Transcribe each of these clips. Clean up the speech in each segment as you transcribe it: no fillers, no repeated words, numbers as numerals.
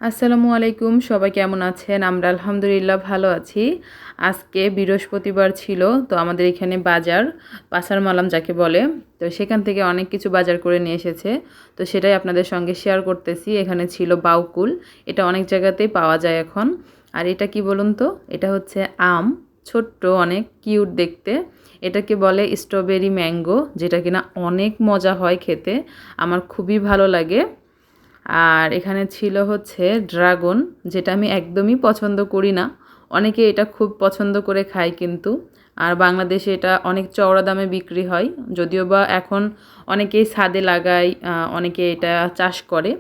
আসসালামু আলাইকুম, সবাই কেমন আছেন? আমরা আলহামদুলিল্লাহ ভালো আছি। আজকে বৃহস্পতিবার ছিল, তো আমাদের এখানে বাজার, পাছার মালাম যাকে বলে, তো সেখান থেকে অনেক কিছু বাজার করে নিয়ে এসেছে। তো সেটাই আপনাদের সঙ্গে শেয়ার করতেছি। এখানে ছিল বাউকুল, এটা অনেক জায়গাতেই পাওয়া যায় এখন। আর এটা কি বলুন তো? এটা হচ্ছে আম, ছোট্ট অনেক কিউট দেখতে। এটাকে বলে স্ট্রবেরি ম্যাঙ্গো, যেটা কিনা অনেক মজা হয় খেতে, আমার খুবই ভালো লাগে। আর এখানে ছিল হচ্ছে ড্রাগন, যেটা আমি একদমই পছন্দ করি না। অনেকে এটা খুব পছন্দ করে খায় কিন্তু। আর বাংলাদেশে এটা অনেক চওড়া দামে বিক্রি হয়, যদিও বা এখন অনেকেই ছাদে লাগায়, অনেকে এটা চাষ করে।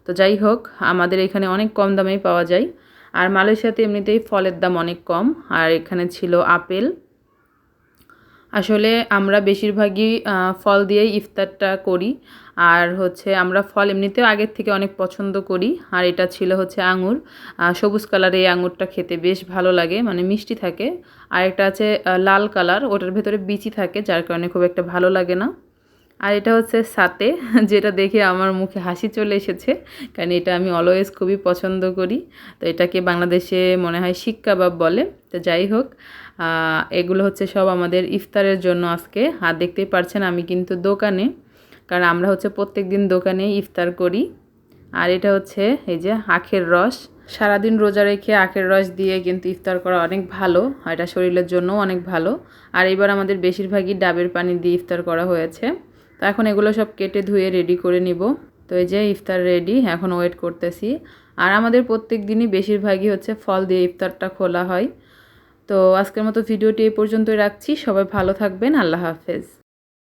তো যাই হোক, আমাদের এখানে অনেক কম দামেই পাওয়া যায়। আর মালয়েশিয়াতে এমনিতেই ফলের দাম অনেক কম। আর এখানে ছিল আপেল। আসলে আমরা বেশিরভাগই ফল দিয়েই ইফতারটা করি। আর হচ্ছে আমরা ফল এমনিতেও আগের থেকে অনেক পছন্দ করি। আর এটা ছিল হচ্ছে আঙুর, সবুজ কালার। এই আঙুরটা খেতে বেশ ভালো লাগে, মানে মিষ্টি থাকে। আর একটা আছে লাল কালার, ওটার ভেতরে বিচি থাকে, যার কারণে খুব একটা ভালো লাগে না। আর এটা হচ্ছে সাতে, যেটা দেখে আমার মুখে হাসি চলে এসেছে, কারণ এটা আমি অলওয়েজ খুবই পছন্দ করি। তো এটাকে বাংলাদেশে মনে হয় শিক কাবাব বলে। তো যাই হোক, এগুলো হচ্ছে সব আমাদের ইফতারের জন্য আজকে। আর দেখতেই পারছেন আমি কিন্তু দোকানে, কারণ আমরা হচ্ছে প্রত্যেক দিন দোকানে ইফতার করি। আর এটা হচ্ছে এই যে আখের রস। সারাদিন রোজা রেখে আখের রস দিয়ে কিন্তু ইফতার করা অনেক ভালো, আর এটা শরীরের জন্যও অনেক ভালো। আর এবার আমাদের বেশিরভাগই ডাবের পানি দিয়ে ইফতার করা হয়েছে। তো এখন এগুলো সব কেটে ধুয়ে রেডি করে নিব। তো এই যে ইফতার রেডি, এখন ওয়েট করতেছি। আর আমাদের প্রত্যেক দিনই বেশিরভাগই হচ্ছে ফল দিয়ে ইফতারটা খোলা হয়। তো আজকের মতো ভিডিওটি এই পর্যন্তই রাখছি। সবাই ভালো থাকবেন। আল্লাহ হাফেজ।